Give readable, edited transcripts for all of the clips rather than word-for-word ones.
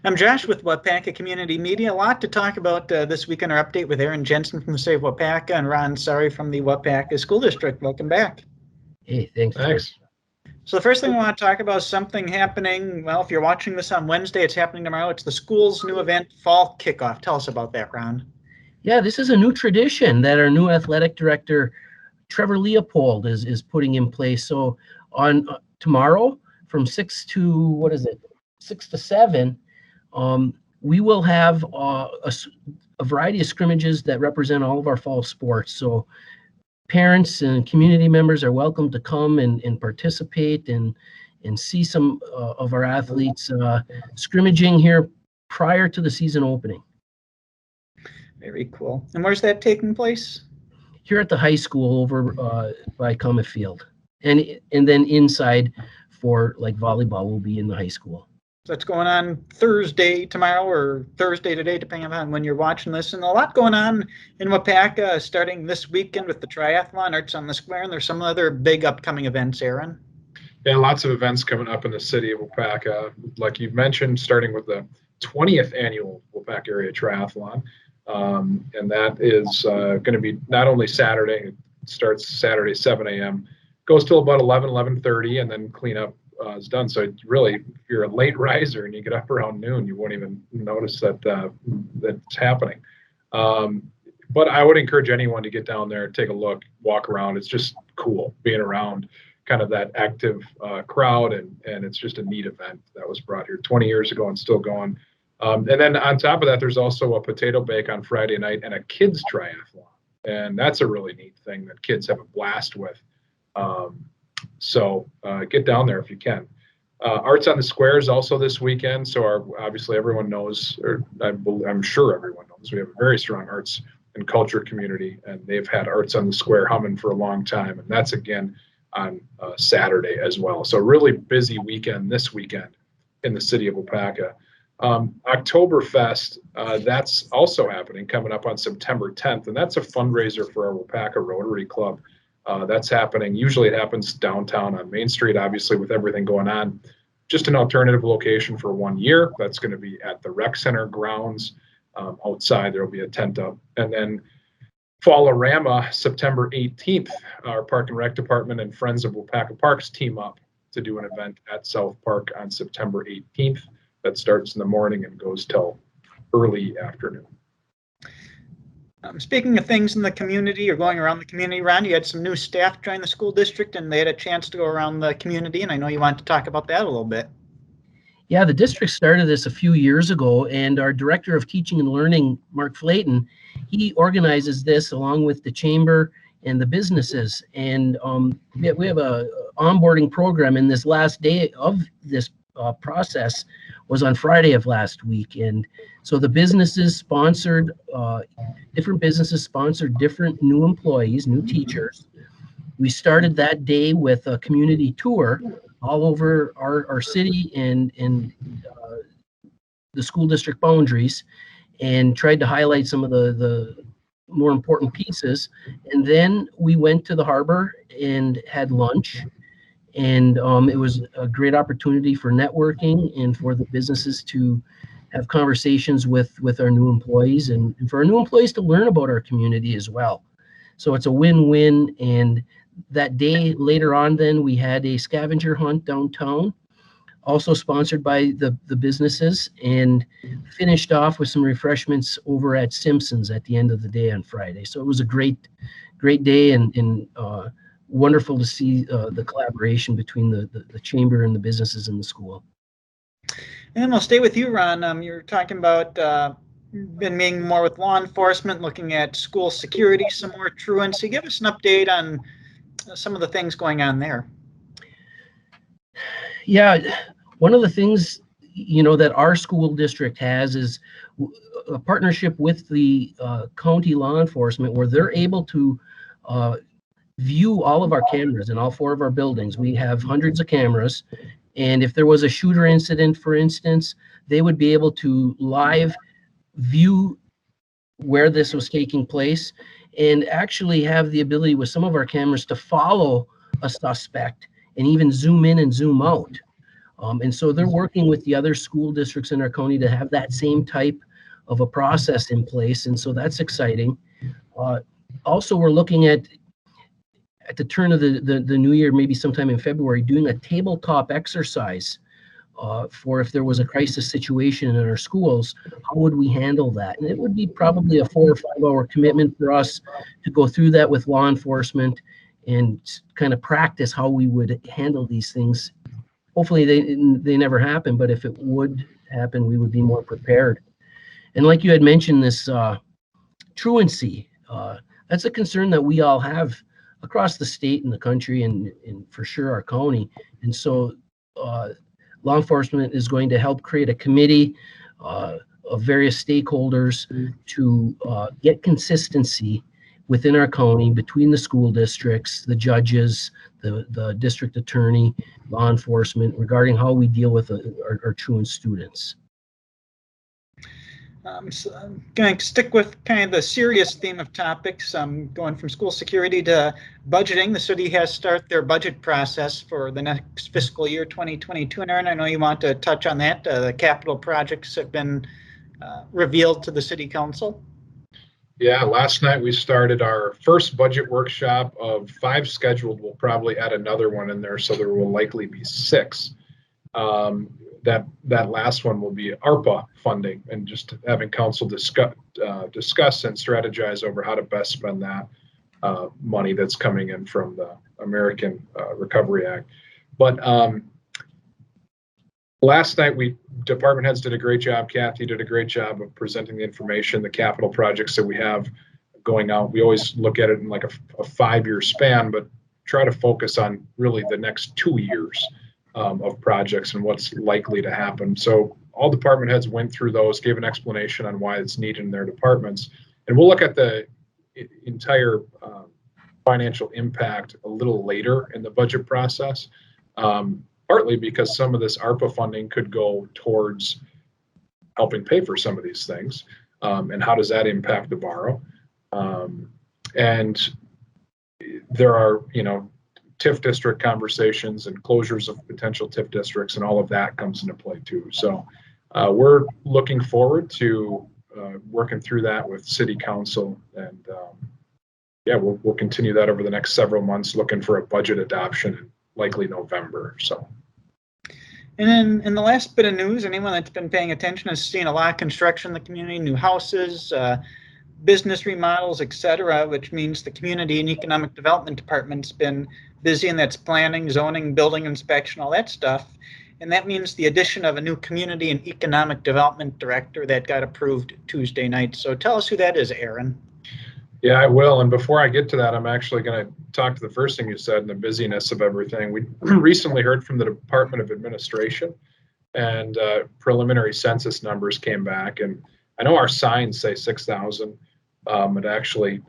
I'm Josh with Waupaca Community Media. A lot to talk about this week on our update with Aaron Jensen from the Save Waupaca and Ron Sorry from the Waupaca School District. Welcome back. Hey, thanks. So the first thing we want to talk about is something happening. Well, if you're watching this on Wednesday, it's happening tomorrow. It's the school's new event, Fall Kickoff. Tell us about that, Ron. Yeah, this is a new tradition that our new athletic director, Trevor Leopold, is putting in place. So on tomorrow from 6 to 7, we will have a variety of scrimmages that represent all of our fall sports. So parents and community members are welcome to come and participate and see some of our athletes scrimmaging here prior to the season opening. Very cool. And where's that taking place? Here at the high school over by Comet Field. And then inside for like volleyball will be in the high school. So it's going on Thursday tomorrow or Thursday today, depending on when you're watching this. And a lot going on in Waupaca starting this weekend with the triathlon, Arts on the Square, and there's some other big upcoming events, Aaron. Yeah, lots of events coming up in the city of Waupaca. Like you mentioned, starting with the 20th annual Waupaca Area Triathlon. And that is going to be not only Saturday, it starts Saturday 7 a.m., goes till about 11:30, and then cleanup is done. So really, if you're a late riser and you get up around noon, you won't even notice that that's happening. But I would encourage anyone to get down there, take a look, walk around. It's just cool being around kind of that active crowd, and it's just a neat event that was brought here 20 years ago and still going. And then on top of that, there's also a potato bake on Friday night and a kids triathlon. And that's a really neat thing that kids have a blast with. So get down there if you can. Arts on the Square is also this weekend. So obviously everyone knows, or I'm sure everyone knows, we have a very strong arts and culture community, and they've had Arts on the Square humming for a long time. And that's again on Saturday as well. So really busy weekend this weekend in the city of Waupaca. Oktoberfest, that's also happening coming up on September 10th, and that's a fundraiser for our Waupaca Rotary Club. That's happening. Usually it happens downtown on Main Street, obviously with everything going on. Just an alternative location for 1 year. That's going to be at the rec center grounds. Outside there will be a tent up. And then Fall-A-Rama, September 18th, our Park and Rec Department and Friends of Waupaca Parks team up to do an event at South Park on September 18th. That starts in the morning and goes till early afternoon. Speaking of things in the community or going around the community, Ron, you had some new staff join the school district and they had a chance to go around the community, and I know you want to talk about that a little bit. Yeah, the district started this a few years ago, and our Director of Teaching and Learning, Mark Flayton, he organizes this along with the chamber and the businesses. And we have a onboarding program, and this last day of this process was on Friday of last week. And so the businesses sponsored, different businesses sponsored different new employees, new teachers. We started that day with a community tour all over our city and the school district boundaries, and tried to highlight some of the more important pieces. And then we went to the harbor and had lunch. And it was a great opportunity for networking and for the businesses to have conversations with our new employees, and for our new employees to learn about our community as well. So it's a win-win. And that day later on, then we had a scavenger hunt downtown, also sponsored by the businesses, and finished off with some refreshments over at Simpson's at the end of the day on Friday. So it was a great day, and wonderful to see the collaboration between the chamber and the businesses in the school. And then we'll stay with you, Ron. You're talking about been meeting more with law enforcement, looking at school security, some more truancy. Give us an update on some of the things going on there. Yeah, one of the things that our school district has is a partnership with the county law enforcement, where they're able to view all of our cameras in all 4 of our buildings. We have hundreds of cameras, and if there was a shooter incident, for instance, they would be able to live view where this was taking place, and actually have the ability with some of our cameras to follow a suspect and even zoom in and zoom out. And so they're working with the other school districts in our county to have that same type of a process in place. And so that's exciting. Also, we're looking at the turn of the new year, maybe sometime in February, doing a tabletop exercise for if there was a crisis situation in our schools, how would we handle that? And it would be probably a 4 or 5 hour commitment for us to go through that with law enforcement and kind of practice how we would handle these things. Hopefully they never happen, but if it would happen, we would be more prepared. And like you had mentioned, this truancy, that's a concern that we all have across the state and the country, and for sure our county. And so law enforcement is going to help create a committee of various stakeholders to get consistency within our county between the school districts, the judges, the district attorney, law enforcement, regarding how we deal with our truant students. So I'm going to stick with kind of the serious theme of topics. Going from school security to budgeting. The city has started their budget process for the next fiscal year 2022. And Aaron, I know you want to touch on that. The capital projects have been revealed to the city council. Yeah, last night we started our first budget workshop of 5 scheduled. We'll probably add another one in there, so there will likely be 6. That last one will be ARPA funding, and just having council discuss and strategize over how to best spend that money that's coming in from the American Recovery Act. But last night, department heads did a great job. Kathy did a great job of presenting the information, the capital projects that we have going out. We always look at it in like a 5-year span, but try to focus on really the next 2 years of projects and what's likely to happen. So all department heads went through those, gave an explanation on why it's needed in their departments. And we'll look at the entire financial impact a little later in the budget process. Partly because some of this ARPA funding could go towards helping pay for some of these things. And how does that impact the borrow? And there are, TIF district conversations and closures of potential TIF districts, and all of that comes into play too. So we're looking forward to working through that with city council. And we'll continue that over the next several months, looking for a budget adoption in likely November. So. And then in the last bit of news, anyone that's been paying attention has seen a lot of construction in the community, new houses, business remodels, etc., which means the community and economic development department's been busy, and that's planning, zoning, building inspection, all that stuff. And that means the addition of a new community and economic development director that got approved Tuesday night. So tell us who that is, Aaron. Yeah, I will. And before I get to that, I'm actually going to talk to the first thing you said, and the busyness of everything. We recently heard from the Department of Administration, and preliminary census numbers came back. And I know our signs say 6,000, but actually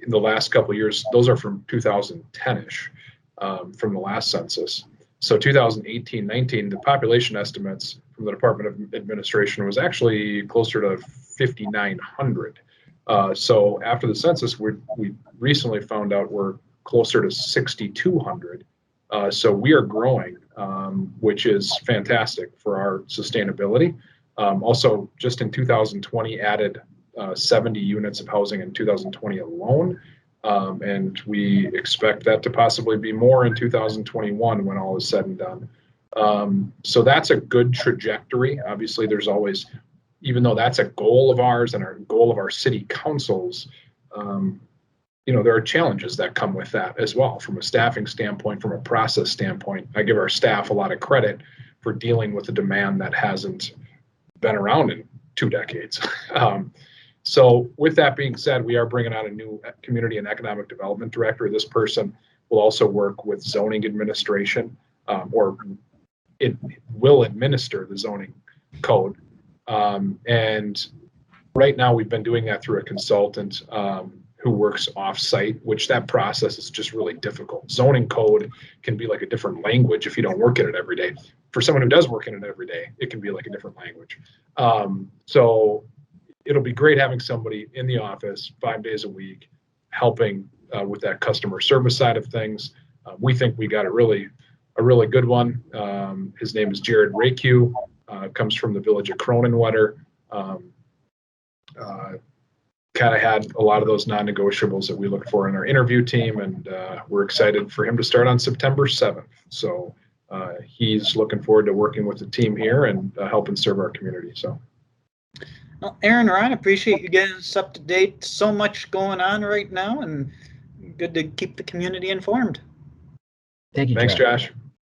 in the last couple of years, those are from 2010-ish, from the last census. So 2018-19, the population estimates from the Department of Administration was actually closer to 5,900. So after the census, we recently found out we're closer to 6,200. So we are growing, which is fantastic for our sustainability. Also, just in 2020, added 70 units of housing in 2020 alone. And we expect that to possibly be more in 2021 when all is said and done. So that's a good trajectory. Obviously, there's always, even though that's a goal of ours and our goal of our city councils, there are challenges that come with that as well, from a staffing standpoint, from a process standpoint. I give our staff a lot of credit for dealing with a demand that hasn't been around in 2 decades. So with that being said, we are bringing on a new community and economic development director. This person will also work with zoning administration, or it will administer the zoning code. And right now we've been doing that through a consultant who works off-site, which that process is just really difficult. Zoning code can be like a different language if you don't work in it every day. For someone who does work in it every day, it can be like a different language. So it'll be great having somebody in the office 5 days a week helping with that customer service side of things. We think we got a really a really good one. His name is Jared Rakew, comes from the village of Cronenwetter. Kind of had a lot of those non-negotiables that we look for in our interview team, and we're excited for him to start on September 7th. So he's looking forward to working with the team here and helping serve our community. So. Well, Aaron, Ron, appreciate you getting us up to date. So much going on right now, and good to keep the community informed. Thank you, Thanks, Josh.